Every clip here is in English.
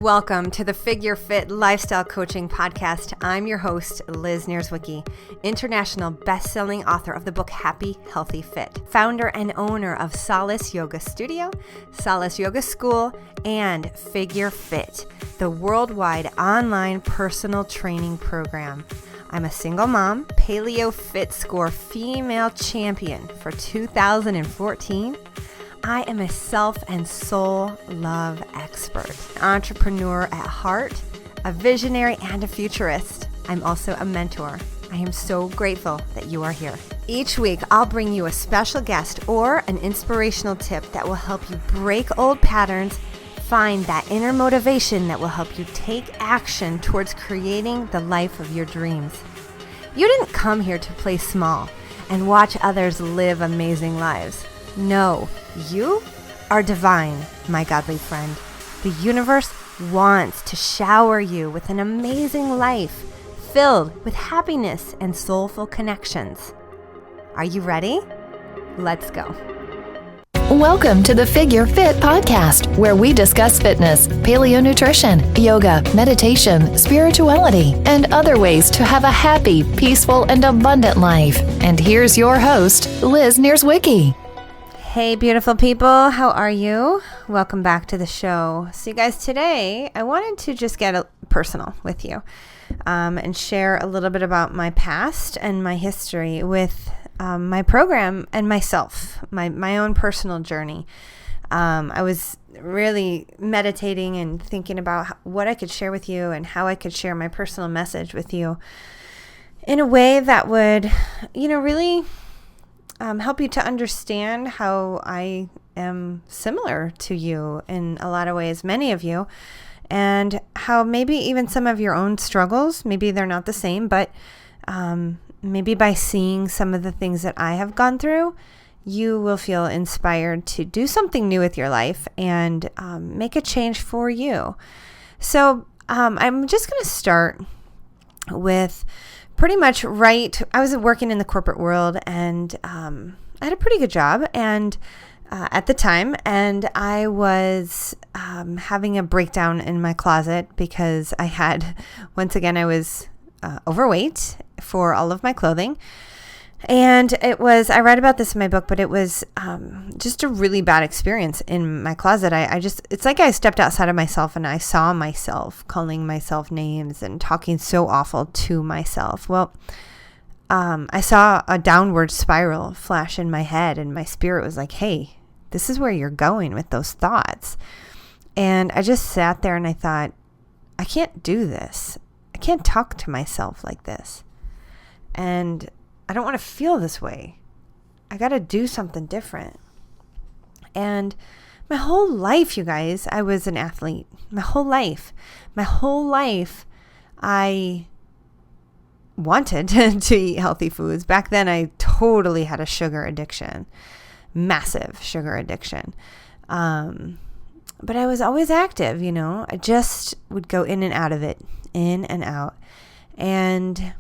Welcome to the Figure Fit Lifestyle Coaching Podcast. I'm your host, Liz Nierzwicki, international best-selling author of the book Happy, Healthy, Fit, founder and owner of Solace Yoga Studio, Solace Yoga School, and Figure Fit, the worldwide online personal training program. I'm a single mom, Paleo Fit Score female champion for 2014. I am a self and soul love expert, an entrepreneur at heart, a visionary and a futurist. I'm also a mentor. I am so grateful that you are here. Each week, I'll bring you a special guest or an inspirational tip that will help you break old patterns, find that inner motivation that will help you take action towards creating the life of your dreams. You didn't come here to play small and watch others live amazing lives. No, you are divine, my godly friend. The universe wants to shower you with an amazing life filled with happiness and soulful connections. Are you ready? Let's go. Welcome to the Figure Fit Podcast, where we discuss fitness, paleo nutrition, yoga, meditation, spirituality, and other ways to have a happy, peaceful, and abundant life. And here's your host, Liz Nierzwicki. Hey, beautiful people. How are you? Welcome back to the show. So you guys, today I wanted to just get personal with you and share a little bit about my past and my history with my program and myself, my own personal journey. I was really meditating and thinking about what I could share with you and how I could share my personal message with you in a way that would, really help you to understand how I am similar to you in a lot of ways, many of you, and how maybe even some of your own struggles, maybe they're not the same, but maybe by seeing some of the things that I have gone through, you will feel inspired to do something new with your life and make a change for you. So I'm just going to start with pretty much I was working in the corporate world, and I had a pretty good job and at the time, and I was having a breakdown in my closet because I was overweight for all of my clothing. And I read about this in my book, but it was just a really bad experience in my closet. It's like I stepped outside of myself and I saw myself calling myself names and talking so awful to myself. Well, I saw a downward spiral flash in my head, and my spirit was like, hey, this is where you're going with those thoughts. And I just sat there and I thought, I can't do this. I can't talk to myself like this. And I don't want to feel this way. I got to do something different. And my whole life, you guys, I was an athlete. My whole life, I wanted to eat healthy foods. Back then, I totally had a sugar addiction, massive sugar addiction. But I was always active, I just would go in and out of it, in and out. And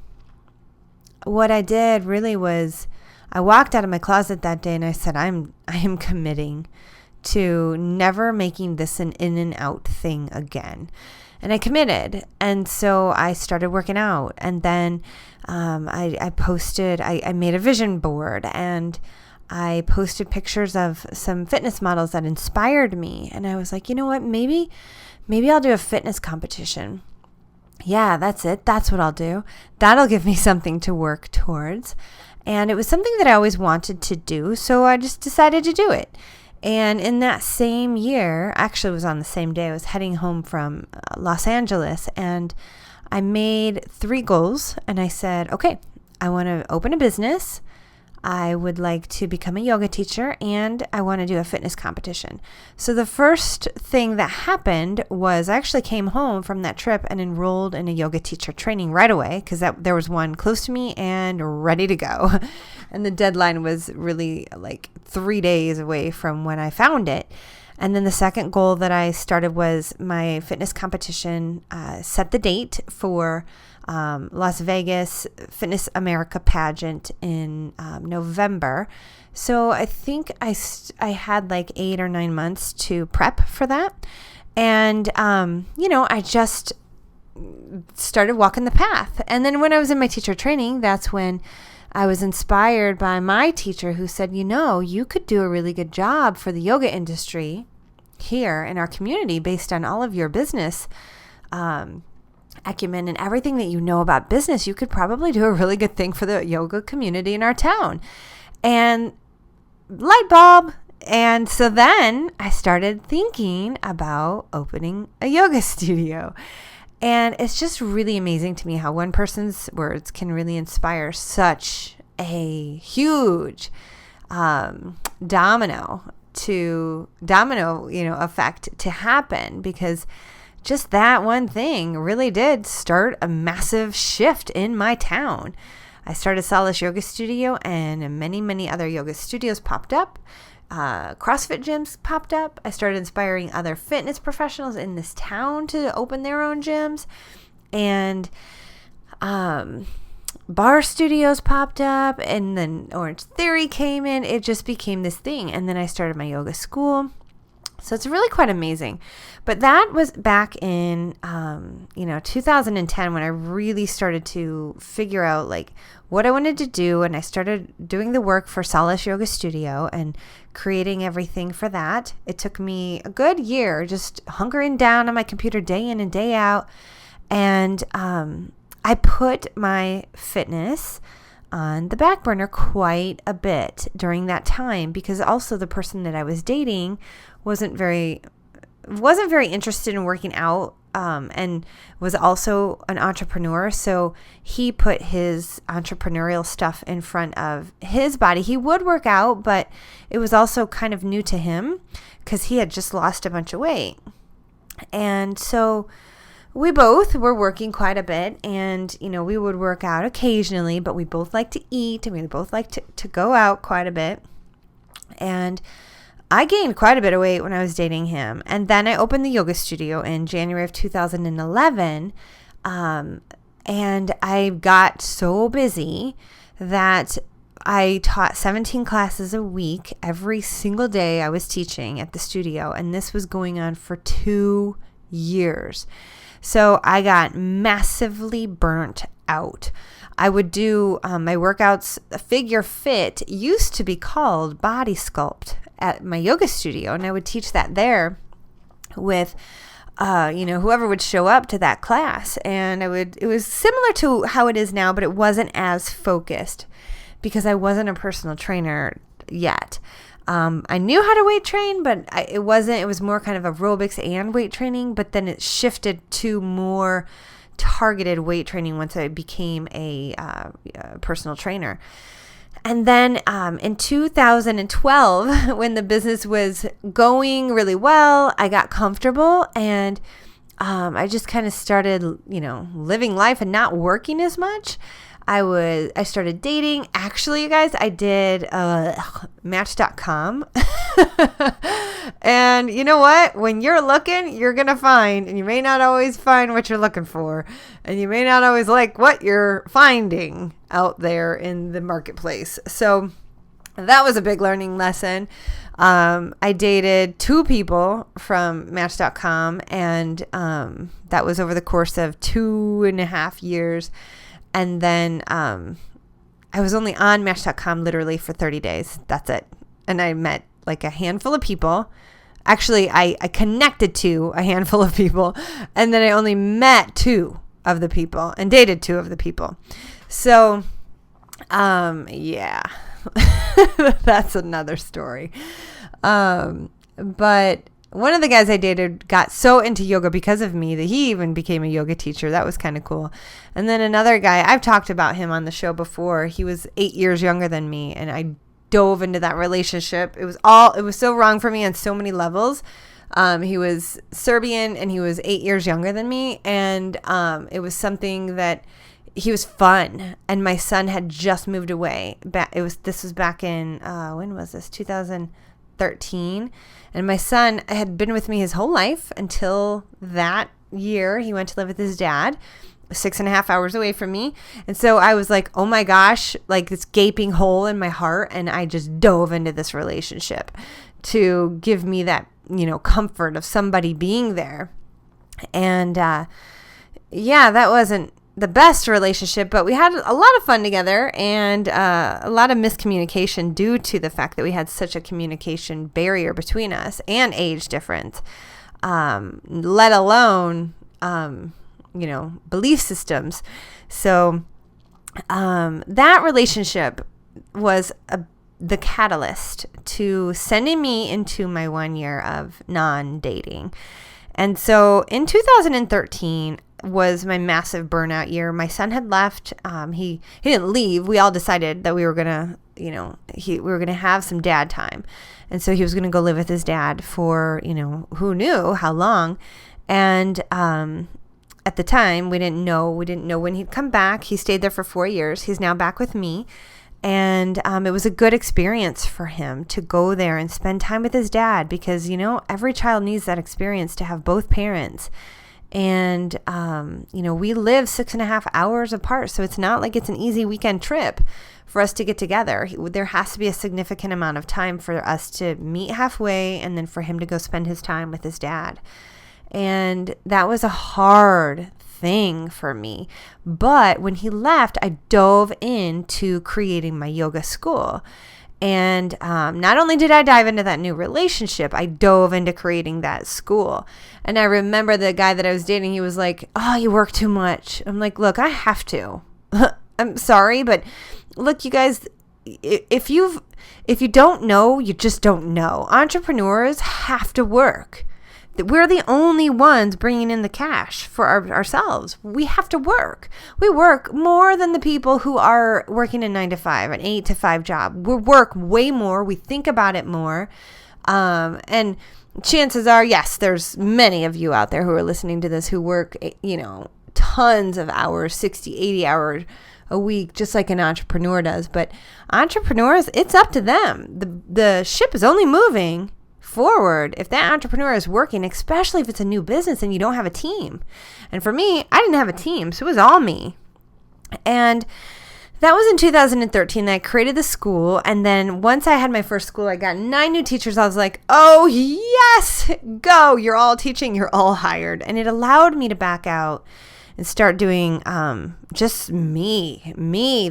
what I did really was I walked out of my closet that day and I said, I am committing to never making this an in and out thing again. And I committed. And so I started working out. And then I made a vision board, and I posted pictures of some fitness models that inspired me. And I was like, you know what, maybe I'll do a fitness competition. Yeah, that's it. That's what I'll do. That'll give me something to work towards. And it was something that I always wanted to do, so I just decided to do it. And in that same year, actually it was on the same day, I was heading home from Los Angeles, and I made 3 goals. And I said, okay, I want to open a business. I would like to become a yoga teacher, and I want to do a fitness competition. So the first thing that happened was I actually came home from that trip and enrolled in a yoga teacher training right away, because there was one close to me and ready to go. And the deadline was really like 3 days away from when I found it. And then the second goal that I started was my fitness competition, set the date for Las Vegas Fitness America pageant in November. So I think I had like 8 or 9 months to prep for that. And, I just started walking the path. And then when I was in my teacher training, that's when I was inspired by my teacher who said, you could do a really good job for the yoga industry here in our community based on all of your business acumen and everything that you know about business. You could probably do a really good thing for the yoga community in our town. And light bulb. And so then I started thinking about opening a yoga studio. And it's just really amazing to me how one person's words can really inspire such a huge domino effect to happen, because just that one thing really did start a massive shift in my town. I started Solace Yoga Studio, and many, many other yoga studios popped up. CrossFit gyms popped up. I started inspiring other fitness professionals in this town to open their own gyms, and bar studios popped up, and then Orange Theory came in. It just became this thing. And then I started my yoga school. So it's really quite amazing. But that was back in, 2010 when I really started to figure out what I wanted to do. And I started doing the work for Solace Yoga Studio and creating everything for that. It took me a good year just hunkering down on my computer day in and day out. And I put my fitness on the back burner quite a bit during that time, because also the person that I was dating wasn't very interested in working out, and was also an entrepreneur. So he put his entrepreneurial stuff in front of his body. He would work out, but it was also kind of new to him because he had just lost a bunch of weight. And so we both were working quite a bit, and, we would work out occasionally, but we both like to eat, and we both like to go out quite a bit. And I gained quite a bit of weight when I was dating him. And then I opened the yoga studio in January of 2011. And I got so busy that I taught 17 classes a week every single day I was teaching at the studio. And this was going on for 2 years. So I got massively burnt out. I would do my workouts. Figure Fit used to be called Body Sculpt at my yoga studio, and I would teach that there with whoever would show up to that class. And it was similar to how it is now, but it wasn't as focused because I wasn't a personal trainer yet. I knew how to weight train, but it was more kind of aerobics and weight training, but then it shifted to more targeted weight training once I became a personal trainer. And then in 2012, when the business was going really well, I got comfortable, and I just kind of started, living life and not working as much. I started dating. Actually, you guys, I did Match.com. And you know what? When you're looking, you're going to find, and you may not always find what you're looking for, and you may not always like what you're finding out there in the marketplace. So that was a big learning lesson. I dated 2 people from Match.com, and that was over the course of 2.5 years. And then I was only on Match.com literally for 30 days. That's it. And I met a handful of people. Actually, I connected to a handful of people. And then I only met 2 of the people and dated 2 of the people. So, yeah, that's another story. But one of the guys I dated got so into yoga because of me that he even became a yoga teacher. That was kind of cool. And then another guy, I've talked about him on the show before. He was 8 years younger than me, and I dove into that relationship. It was so wrong for me on so many levels. He was Serbian, and he was 8 years younger than me. And it was something that he was fun. And my son had just moved away. This was back in, when was this? 2013. And my son had been with me his whole life until that year. He went to live with his dad, 6.5 hours away from me. And so I was like, oh my gosh, this gaping hole in my heart. And I just dove into this relationship to give me that comfort of somebody being there. And yeah, that wasn't the best relationship, but we had a lot of fun together, and a lot of miscommunication due to the fact that we had such a communication barrier between us and age difference, let alone, belief systems. So that relationship was the catalyst to sending me into my 1 year of non-dating. And so in 2013 was my massive burnout year. My son had left. He didn't leave. We all decided that we were gonna, we were gonna have some dad time, and so he was gonna go live with his dad for, who knew how long. And at the time, we didn't know when he'd come back. He stayed there for 4 years. He's now back with me. And it was a good experience for him to go there and spend time with his dad, because, every child needs that experience to have both parents. And, we live 6.5 hours apart. So it's not like it's an easy weekend trip for us to get together. There has to be a significant amount of time for us to meet halfway, and then for him to go spend his time with his dad. And that was a hard thing for me. But when he left, I dove into creating my yoga school. And not only did I dive into that new relationship, I dove into creating that school. And I remember the guy that I was dating, he was like, "Oh, you work too much." I'm like, "Look, I have to." I'm sorry, but look, you guys, if you don't know, you just don't know. Entrepreneurs have to work. We're the only ones bringing in the cash for ourselves. We have to work. We work more than the people who are working a 9-to-5, an 8-to-5 job. We work way more. We think about it more. And chances are, yes, there's many of you out there who are listening to this who work, tons of hours, 60, 80 hours a week, just like an entrepreneur does. But entrepreneurs, it's up to them. The ship is only moving forward if that entrepreneur is working, especially if it's a new business and you don't have a team. And for me, I didn't have a team, so it was all me. And that was in 2013 that I created the school. And then once I had my first school, I got 9 new teachers. I was like, oh yes, go. You're all teaching. You're all hired. And it allowed me to back out and start doing just me.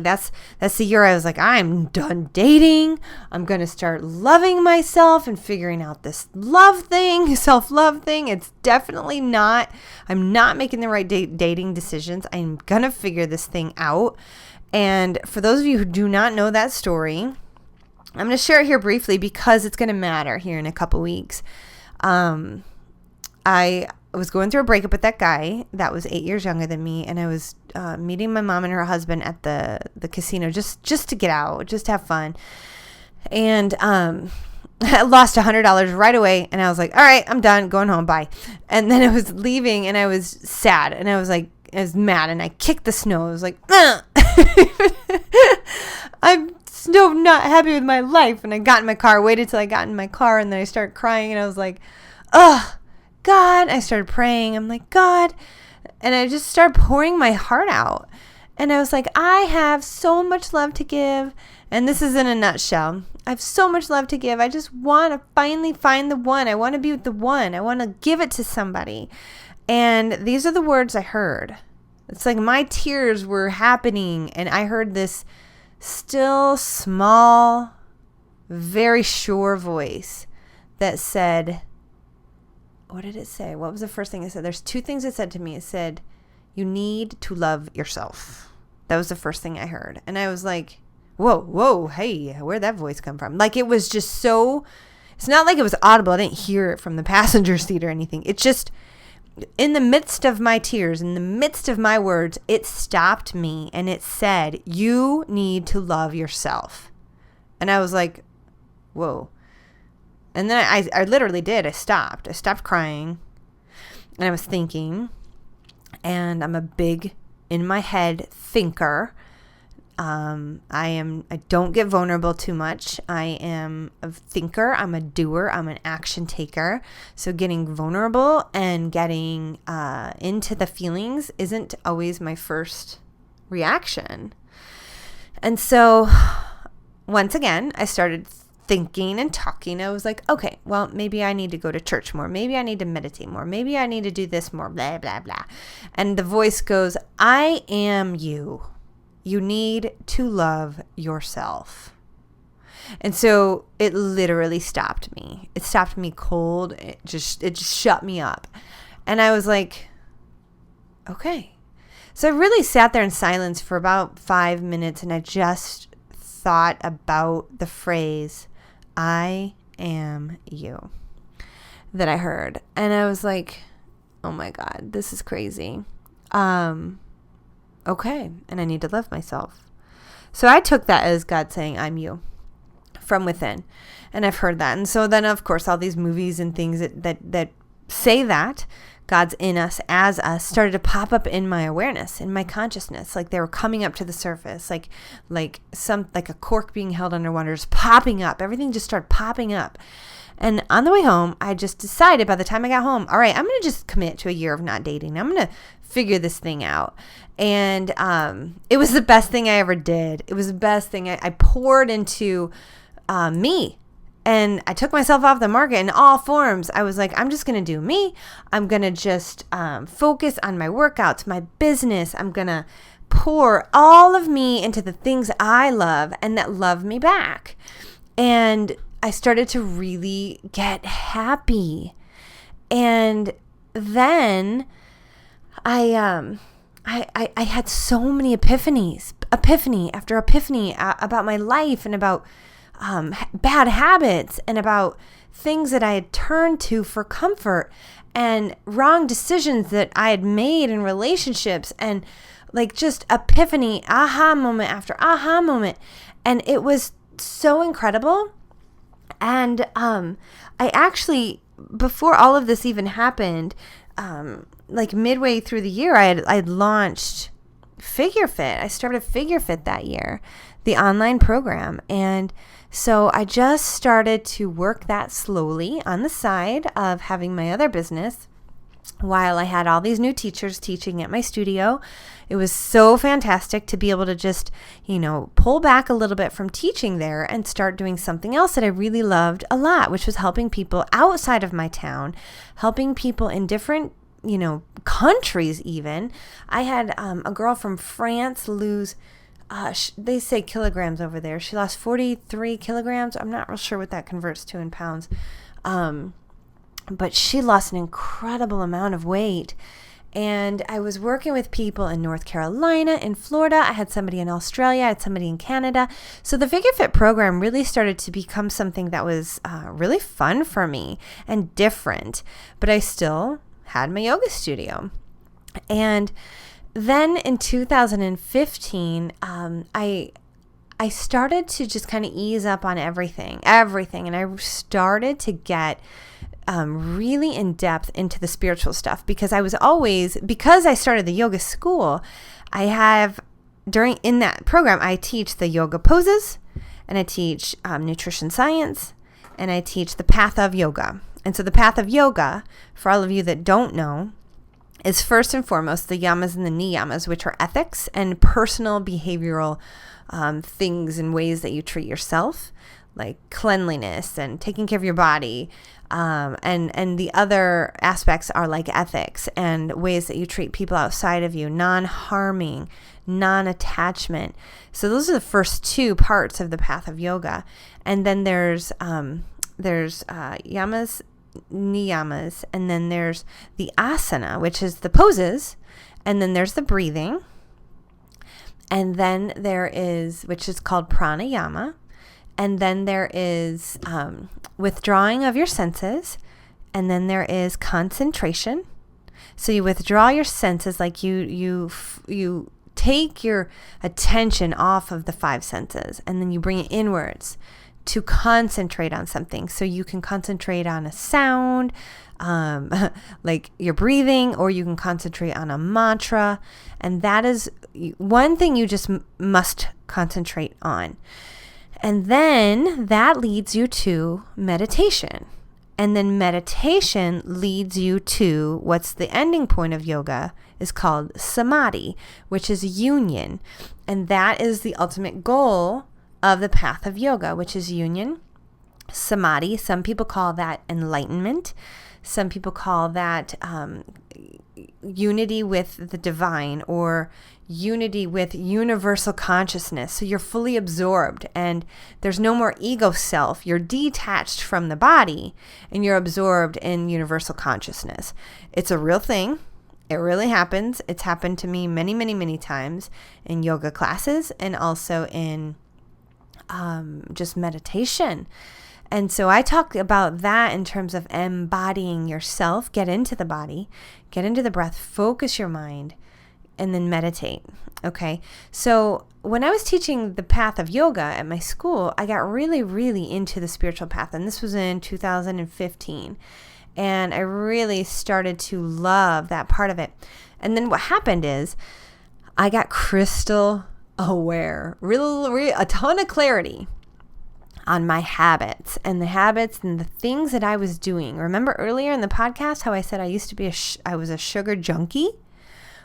That's the year I was like, I'm done dating. I'm going to start loving myself and figuring out this love thing, self-love thing. It's definitely not, I'm not making the right dating decisions. I'm going to figure this thing out. And for those of you who do not know that story, I'm going to share it here briefly because it's going to matter here in a couple weeks. I was going through a breakup with that guy that was 8 years younger than me, and I was meeting my mom and her husband at the casino just to get out, just to have fun. And I lost $100 right away, and I was like, all right, I'm done, going home, bye. And then I was leaving, and I was sad, and I was mad, and I kicked the snow. I was like, I'm still not happy with my life. And I got in my car, waited till I got in my car, and then I started crying, and I was like, ugh. God, I started praying. I'm like, God, and I just started pouring my heart out. And I was like, I have so much love to give. And this is in a nutshell. I have so much love to give. I just want to finally find the one. I want to be with the one. I want to give it to somebody. And these are the words I heard. It's like my tears were happening. And I heard this still, small, very sure voice that said, what did it say? What was the first thing it said? There's 2 things it said to me. It said, you need to love yourself. That was the first thing I heard. And I was like, whoa, hey, where'd that voice come from? Like, it was just so, it's not like it was audible. I didn't hear it from the passenger seat or anything. It just, in the midst of my tears, in the midst of my words, it stopped me and it said, you need to love yourself. And I was like, whoa. And then I literally did. I stopped crying, and I was thinking, and I'm a big, in my head, thinker. I don't get vulnerable too much. I am a thinker. I'm a doer. I'm an action taker. So getting vulnerable and getting into the feelings isn't always my first reaction. And so once again, I started thinking and talking. I was like, okay, well, maybe I need to go to church more. Maybe I need to meditate more. Maybe I need to do this more, blah, blah, blah. And the voice goes, I am you. You need to love yourself. And so it literally stopped me. It stopped me cold. It just shut me up. And I was like, okay. So I really sat there in silence for about 5 minutes, and I just thought about the phrase, I am you, that I heard. And I was like, oh my God, this is crazy. Okay. And I need to love myself. So I took that as God saying, I'm you from within. And I've heard that. And so then, of course, all these movies and things that say that God's in us, as us, started to pop up in my awareness, in my consciousness. Like they were coming up to the surface, like a cork being held underwater, just popping up. Everything just started popping up. And on the way home, I just decided by the time I got home, all right, I'm going to just commit to a year of not dating. I'm going to figure this thing out. And it was the best thing I ever did. It was the best thing. I poured into me. And I took myself off the market in all forms. I was like, I'm just going to do me. I'm going to just focus on my workouts, my business. I'm going to pour all of me into the things I love and that love me back. And I started to really get happy. And then I had so many epiphany after epiphany about my life and about bad habits and about things that I had turned to for comfort and wrong decisions that I had made in relationships, and like just epiphany, aha moment after aha moment. And it was so incredible. And I actually, before all of this even happened, like midway through the year, I'd launched Figure Fit. I started Figure Fit that year, the online program. And so I just started to work that slowly on the side of having my other business while I had all these new teachers teaching at my studio. It was so fantastic to be able to just, pull back a little bit from teaching there and start doing something else that I really loved a lot, which was helping people outside of my town, helping people in different countries even. I had a girl from France lose, they say kilograms over there. She lost 43 kilograms. I'm not real sure what that converts to in pounds. But she lost an incredible amount of weight. And I was working with people in North Carolina, in Florida. I had somebody in Australia. I had somebody in Canada. So the Figure Fit program really started to become something that was really fun for me and different. But I still had my yoga studio. And then in 2015, I started to just kind of ease up on everything. And I started to get really in depth into the spiritual stuff, because I started the yoga school, in that program, I teach the yoga poses, and I teach nutrition science, and I teach the path of yoga. And so the path of yoga, for all of you that don't know, is first and foremost the yamas and the niyamas, which are ethics and personal behavioral things and ways that you treat yourself, like cleanliness and taking care of your body. And the other aspects are like ethics and ways that you treat people outside of you, non-harming, non-attachment. So those are the first two parts of the path of yoga. And then there's yamas, niyamas, and then there's the asana, which is the poses, and then there's the breathing, and then there is, which is called pranayama, and then there is withdrawing of your senses, and then there is concentration. So you withdraw your senses, like you take your attention off of the five senses, and then you bring it inwards to concentrate on something. So you can concentrate on a sound, like your breathing, or you can concentrate on a mantra. And that is one thing you just must concentrate on. And then that leads you to meditation. And then meditation leads you to what's the ending point of yoga is called samadhi, which is union. And that is the ultimate goal of the path of yoga, which is union samadhi. Some people call that enlightenment. Some people call that unity with the divine, or unity with universal consciousness. So you're fully absorbed and there's no more ego self. You're detached from the body and you're absorbed in universal consciousness. It's a real thing. It really happens. It's happened to me many, many, many times in yoga classes and also in just meditation. And so I talk about that in terms of embodying yourself. Get into the body, get into the breath, focus your mind, and then meditate. Okay. So when I was teaching the path of yoga at my school, I got really, really into the spiritual path. And this was in 2015. And I really started to love that part of it. And then what happened is I got crystal aware, a ton of clarity on my habits and the things that I was doing. Remember earlier in the podcast how I said I used to be I was a sugar junkie?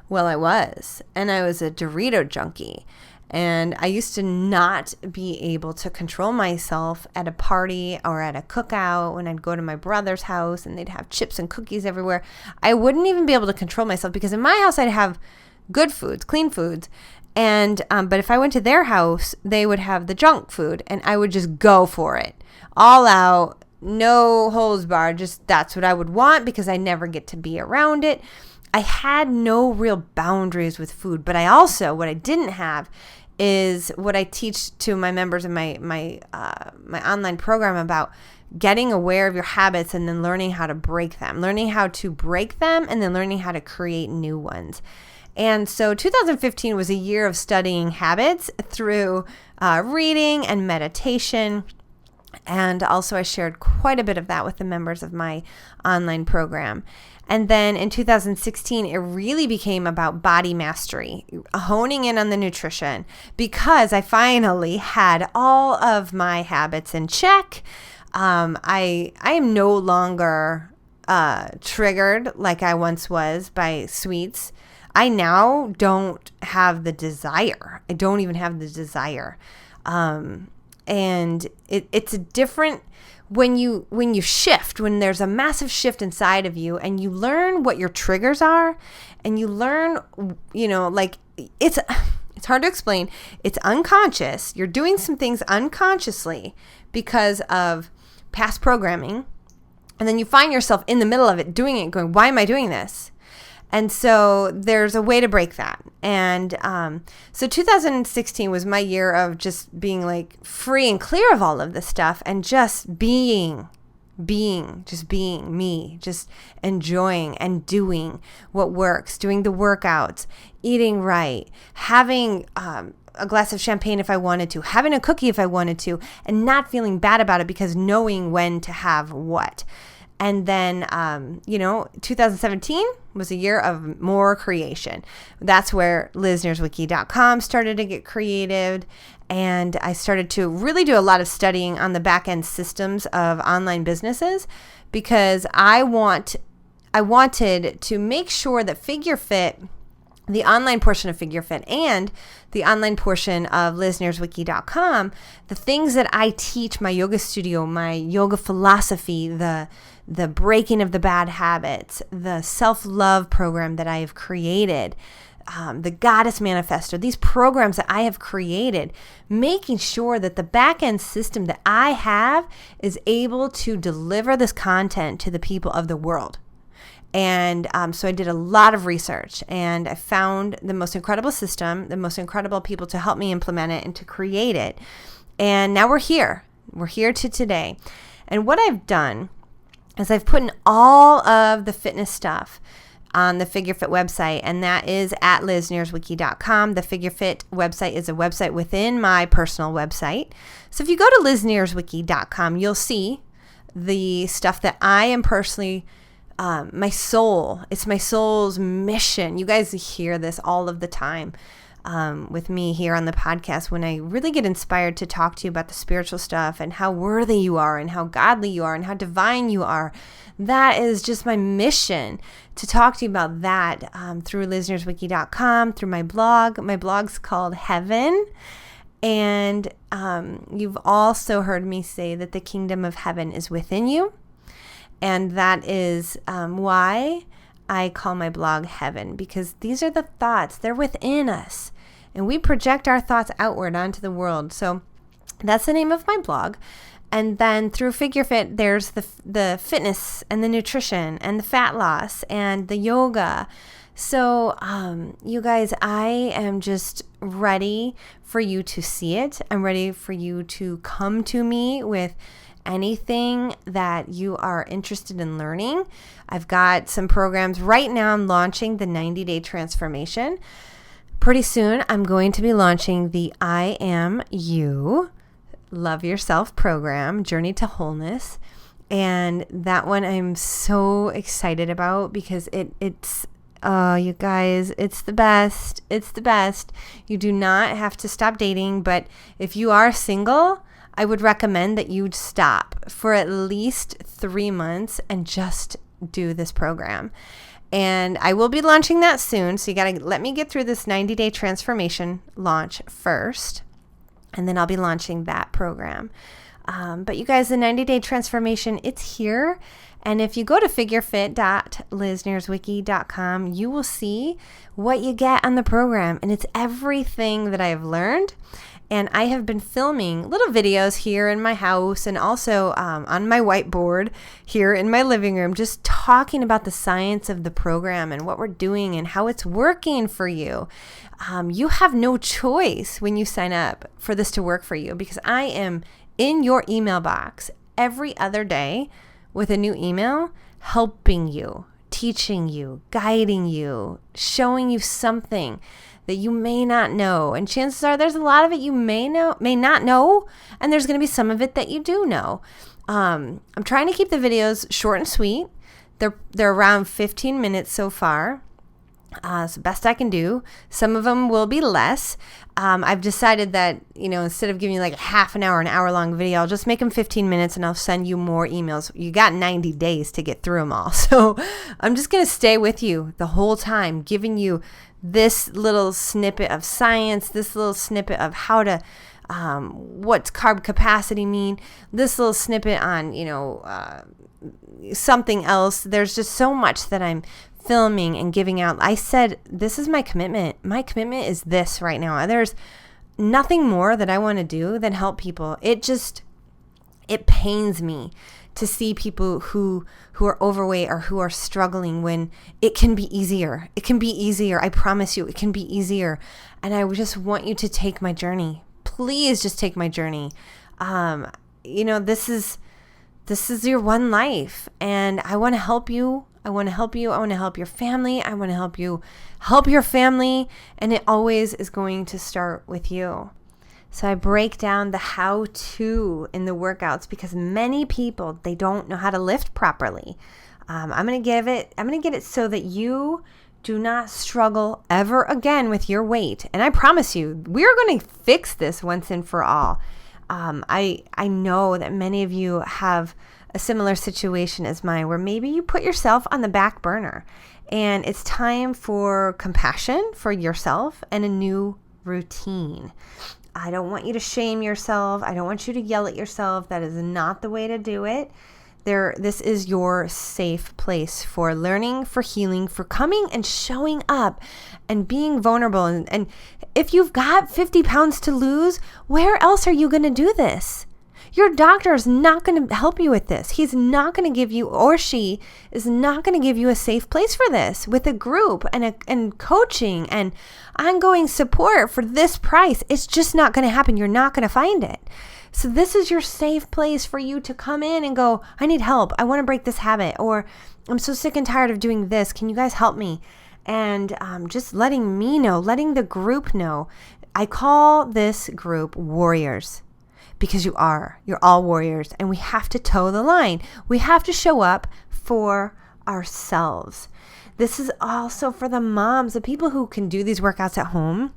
Well, I was, and I was a Dorito junkie. And I used to not be able to control myself at a party or at a cookout when I'd go to my brother's house and they'd have chips and cookies everywhere. I wouldn't even be able to control myself because in my house I'd have good foods, clean foods. And but if I went to their house, they would have the junk food and I would just go for it. All out, no holds barred, just that's what I would want because I never get to be around it. I had no real boundaries with food, but what I didn't have is what I teach to my members in my online program about getting aware of your habits and then learning how to break them, and then learning how to create new ones. And so 2015 was a year of studying habits through reading and meditation. And also I shared quite a bit of that with the members of my online program. And then in 2016, it really became about body mastery, honing in on the nutrition, because I finally had all of my habits in check. I am no longer triggered like I once was by sweets. I now don't have the desire. I don't even have the desire. And it's a different, when you shift, when there's a massive shift inside of you and you learn what your triggers are and you learn, it's hard to explain. It's unconscious. You're doing some things unconsciously because of past programming. And then you find yourself in the middle of it, doing it, going, why am I doing this? And so there's a way to break that. And so 2016 was my year of just being like free and clear of all of this stuff and just being me, just enjoying and doing what works, doing the workouts, eating right, having a glass of champagne if I wanted to, having a cookie if I wanted to, and not feeling bad about it because knowing when to have what. And then, 2017 was a year of more creation. That's where LizNierzwicki.com started to get creative. And I started to really do a lot of studying on the back end systems of online businesses because I wanted to make sure that Figure Fit, the online portion of Figure Fit and the online portion of LizNierzwicki.com, the things that I teach, my yoga studio, my yoga philosophy, the breaking of the bad habits, the self-love program that I have created, the Goddess Manifesto, these programs that I have created, making sure that the back-end system that I have is able to deliver this content to the people of the world. And so I did a lot of research and I found the most incredible system, the most incredible people to help me implement it and to create it. And now we're here. We're here to today. And what I've done is I've put in all of the fitness stuff on the Figure Fit website, and that is at LizNierzwicki.com. The Figure Fit website is a website within my personal website. So if you go to LizNierzwicki.com, you'll see the stuff that I am personally it's my soul's mission. You guys hear this all of the time with me here on the podcast when I really get inspired to talk to you about the spiritual stuff and how worthy you are and how godly you are and how divine you are. That is just my mission, to talk to you about that through LizNierzwicki.com, through my blog. My blog's called Heaven. And you've also heard me say that the kingdom of heaven is within you. And that is why I call my blog Heaven, because these are the thoughts. They're within us. And we project our thoughts outward onto the world. So that's the name of my blog. And then through Figure Fit, there's the fitness and the nutrition and the fat loss and the yoga. So you guys, I am just ready for you to see it. I'm ready for you to come to me with anything that you are interested in learning. I've got some programs. Right now I'm launching the 90-day transformation. Pretty soon I'm going to be launching the I Am You Love Yourself program, Journey to Wholeness. And that one I'm so excited about because it's you guys, it's the best. It's the best. You do not have to stop dating, but if you are single, I would recommend that you stop for at least 3 months and just do this program. And I will be launching that soon. So you got to let me get through this 90-day transformation launch first, and then I'll be launching that program. But you guys, the 90-day transformation, it's here. And if you go to figurefit.liznierzwicki.com, you will see what you get on the program. And it's everything that I have learned. And I have been filming little videos here in my house and also on my whiteboard here in my living room, just talking about the science of the program and what we're doing and how it's working for you. You have no choice when you sign up for this to work for you, because I am in your email box every other day with a new email, helping you, teaching you, guiding you, showing you something that you may not know. And chances are there's a lot of it you may not know, and there's going to be some of it that you do know. I'm trying to keep the videos short and sweet. They're around 15 minutes so far. It's the best I can do. Some of them will be less. I've decided that, instead of giving you like a half an hour long video, I'll just make them 15 minutes and I'll send you more emails. You got 90 days to get through them all. So I'm just going to stay with you the whole time, giving you this little snippet of science, this little snippet of how to, what's carb capacity mean, this little snippet on, something else. There's just so much that I'm filming and giving out. I said, this is my commitment. My commitment is this right now. There's nothing more that I want to do than help people. It pains me to see people who are overweight or who are struggling when it can be easier. It can be easier. I promise you, it can be easier. And I just want you to take my journey. Please just take my journey. This is your one life, and I want to help you. I want to help you. I want to help your family. I want to help you help your family. And it always is going to start with you. So I break down the how-to in the workouts because many people, they don't know how to lift properly. I'm going to get it so that you do not struggle ever again with your weight. And I promise you, we're going to fix this once and for all. I know that many of you have a similar situation as mine, where maybe you put yourself on the back burner, and it's time for compassion for yourself and a new routine. I don't want you to shame yourself. I don't want you to yell at yourself. That is not the way to do it. This is your safe place for learning, for healing, for coming and showing up and being vulnerable. And if you've got 50 pounds to lose, where else are you going to do this? Your doctor is not going to help you with this. He's not going to give you, or she is not going to give you a safe place for this with a group and coaching and ongoing support for this price. It's just not going to happen. You're not going to find it. So this is your safe place for you to come in and go, I need help. I want to break this habit, or I'm so sick and tired of doing this. Can you guys help me? And just letting me know, letting the group know. I call this group warriors. Because you're all warriors, and we have to toe the line. We have to show up for ourselves. This is also for the moms, the people who can do these workouts at home,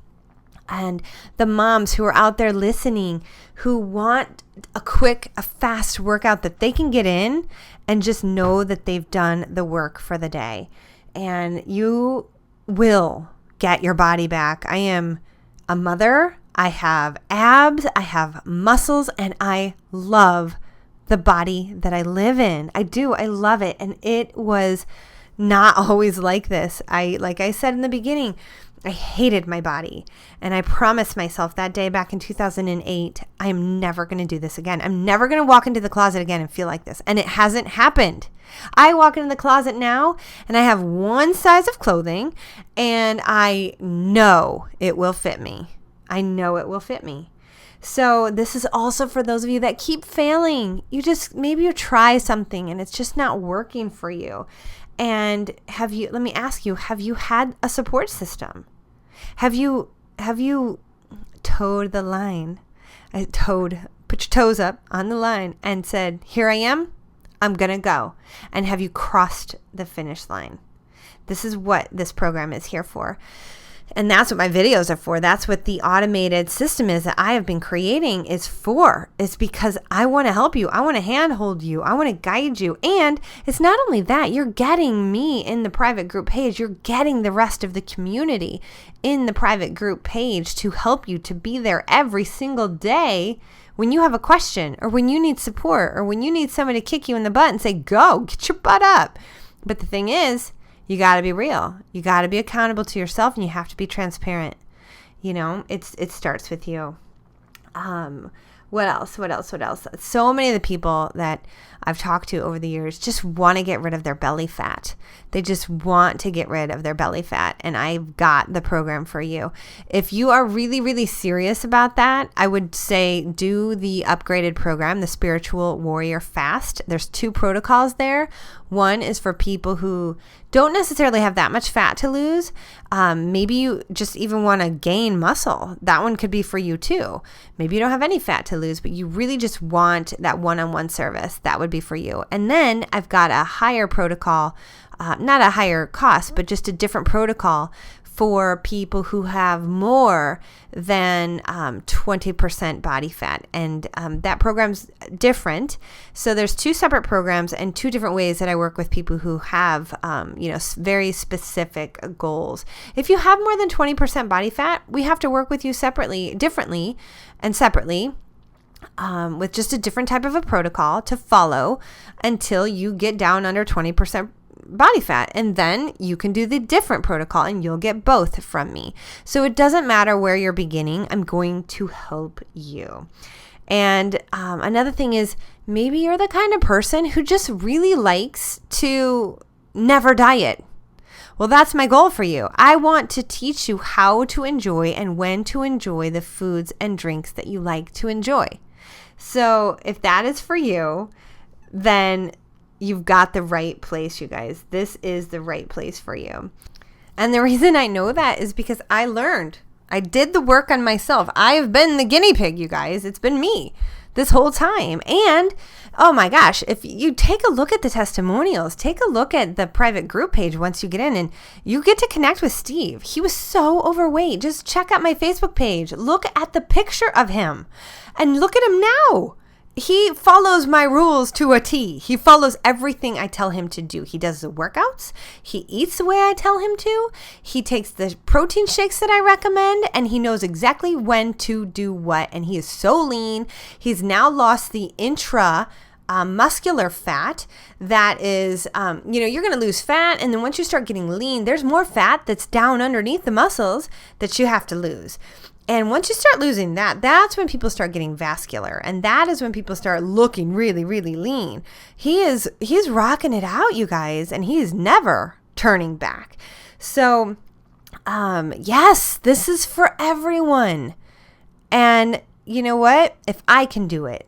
and the moms who are out there listening, who want a fast workout that they can get in and just know that they've done the work for the day. And you will get your body back. I am a mother I have abs, I have muscles, and I love the body that I live in. I do. I love it. And it was not always like this. Like I said in the beginning, I hated my body. And I promised myself that day back in 2008, I'm never going to do this again. I'm never going to walk into the closet again and feel like this. And it hasn't happened. I walk into the closet now and I have one size of clothing and I know it will fit me. I know it will fit me. So this is also for those of you that keep failing. Maybe you try something and it's just not working for you. And let me ask you, have you had a support system? Have you towed the line? Put your toes up on the line and said, here I am, I'm going to go. And have you crossed the finish line? This is what this program is here for. And that's what my videos are for. That's what the automated system is that I have been creating is for. It's because I want to help you. I want to handhold you. I want to guide you. And it's not only that, you're getting me in the private group page. You're getting the rest of the community in the private group page to help you to be there every single day when you have a question or when you need support or when you need someone to kick you in the butt and say, go, get your butt up. But the thing is, you got to be real. You got to be accountable to yourself and you have to be transparent. It starts with you. What else? So many of the people that I've talked to over the years just want to get rid of their belly fat. They just want to get rid of their belly fat. And I've got the program for you. If you are really, really serious about that, I would say do the upgraded program, the Spiritual Warrior Fast. There's 2 protocols there. One is for people who don't necessarily have that much fat to lose. Maybe you just even want to gain muscle. That one could be for you too. Maybe you don't have any fat to lose, but you really just want that one-on-one service. That would be for you. And then I've got a higher protocol, not a higher cost, but just a different protocol for people who have more than 20% body fat. And that program's different. So there's 2 separate programs and 2 different ways that I work with people who have, very specific goals. If you have more than 20% body fat, we have to work with you differently, with just a different type of a protocol to follow until you get down under 20% body fat, and then you can do the different protocol and you'll get both from me. So it doesn't matter where you're beginning, I'm going to help you. And another thing is, maybe you're the kind of person who just really likes to never diet. Well, that's my goal for you. I want to teach you how to enjoy and when to enjoy the foods and drinks that you like to enjoy. So if that is for you, then you've got the right place, you guys. This is the right place for you. And the reason I know that is because I learned. I did the work on myself. I have been the guinea pig, you guys. It's been me this whole time. And oh my gosh, if you take a look at the testimonials, take a look at the private group page once you get in and you get to connect with Steve. He was so overweight. Just check out my Facebook page. Look at the picture of him and look at him now. He follows my rules to a T. He follows everything I tell him to do. He does the workouts. He eats the way I tell him to. He takes the protein shakes that I recommend, and he knows exactly when to do what. And he is so lean. He's now lost the muscular fat that is, you're going to lose fat. And then once you start getting lean, there's more fat that's down underneath the muscles that you have to lose. And once you start losing that, that's when people start getting vascular. And that is when people start looking really, really lean. He's rocking it out, you guys, and he's never turning back. So, yes, this is for everyone. And you know what? If I can do it,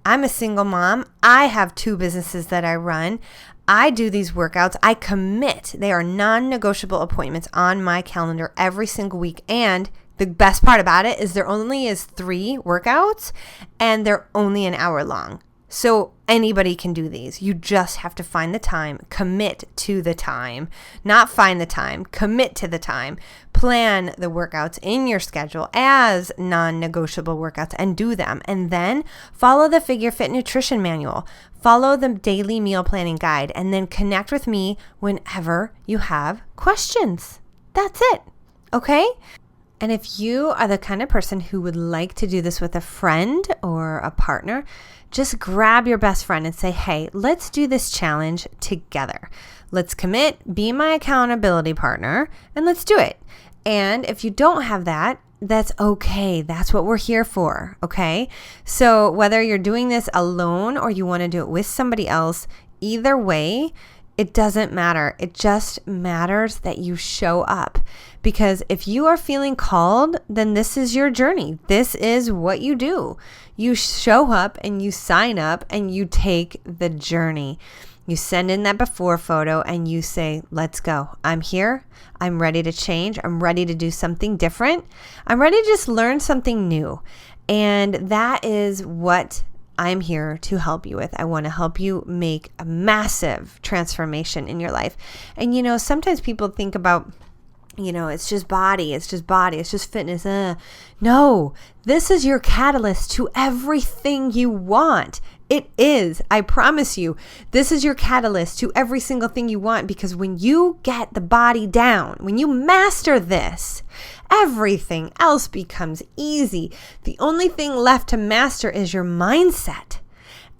I'm a single mom. I have 2 businesses that I run. I do these workouts. I commit. They are non-negotiable appointments on my calendar every single week. And the best part about it is there only is 3 workouts and they're only an hour long. So anybody can do these. You just have to find the time, commit to the time, not find the time, commit to the time, plan the workouts in your schedule as non-negotiable workouts and do them. And then follow the Figure Fit Nutrition Manual, follow the daily meal planning guide, and then connect with me whenever you have questions. That's it. Okay? And if you are the kind of person who would like to do this with a friend or a partner, just grab your best friend and say, hey, let's do this challenge together. Let's commit, be my accountability partner, and let's do it. And if you don't have that, that's okay. That's what we're here for, okay? So whether you're doing this alone or you want to do it with somebody else, either way, it doesn't matter. It just matters that you show up. Because if you are feeling called, then this is your journey. This is what you do. You show up and you sign up and you take the journey. You send in that before photo and you say, let's go. I'm here. I'm ready to change. I'm ready to do something different. I'm ready to just learn something new. And that is what I'm here to help you with. I want to help you make a massive transformation in your life. And sometimes people think about, it's just body, it's just fitness. No, this is your catalyst to everything you want. It is. I promise you, this is your catalyst to every single thing you want, because when you get the body down, when you master this, everything else becomes easy. The only thing left to master is your mindset.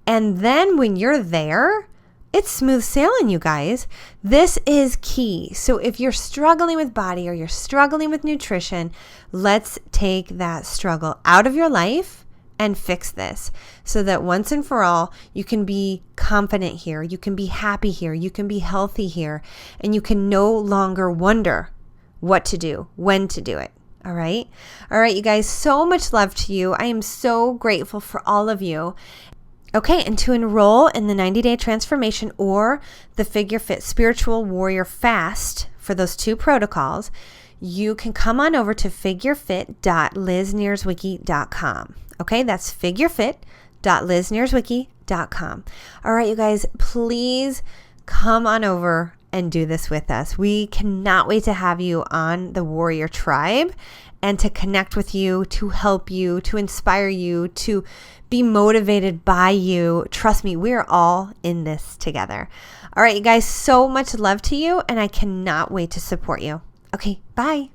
And then when you're there, it's smooth sailing, you guys. This is key. So if you're struggling with body or you're struggling with nutrition, let's take that struggle out of your life and fix this so that once and for all, you can be confident here. You can be happy here. You can be healthy here. And you can no longer wonder what to do, when to do it. All right. All right, you guys, so much love to you. I am so grateful for all of you. Okay, and to enroll in the 90-day transformation or the Figure Fit Spiritual Warrior Fast for those two protocols, you can come on over to figurefit.liznierzwicki.com. Okay, that's figurefit.liznierzwicki.com. All right, you guys, please come on over and do this with us. We cannot wait to have you on the Warrior Tribe and to connect with you, to help you, to inspire you, to be motivated by you. Trust me, we're all in this together. All right, you guys, so much love to you, and I cannot wait to support you. Okay, bye.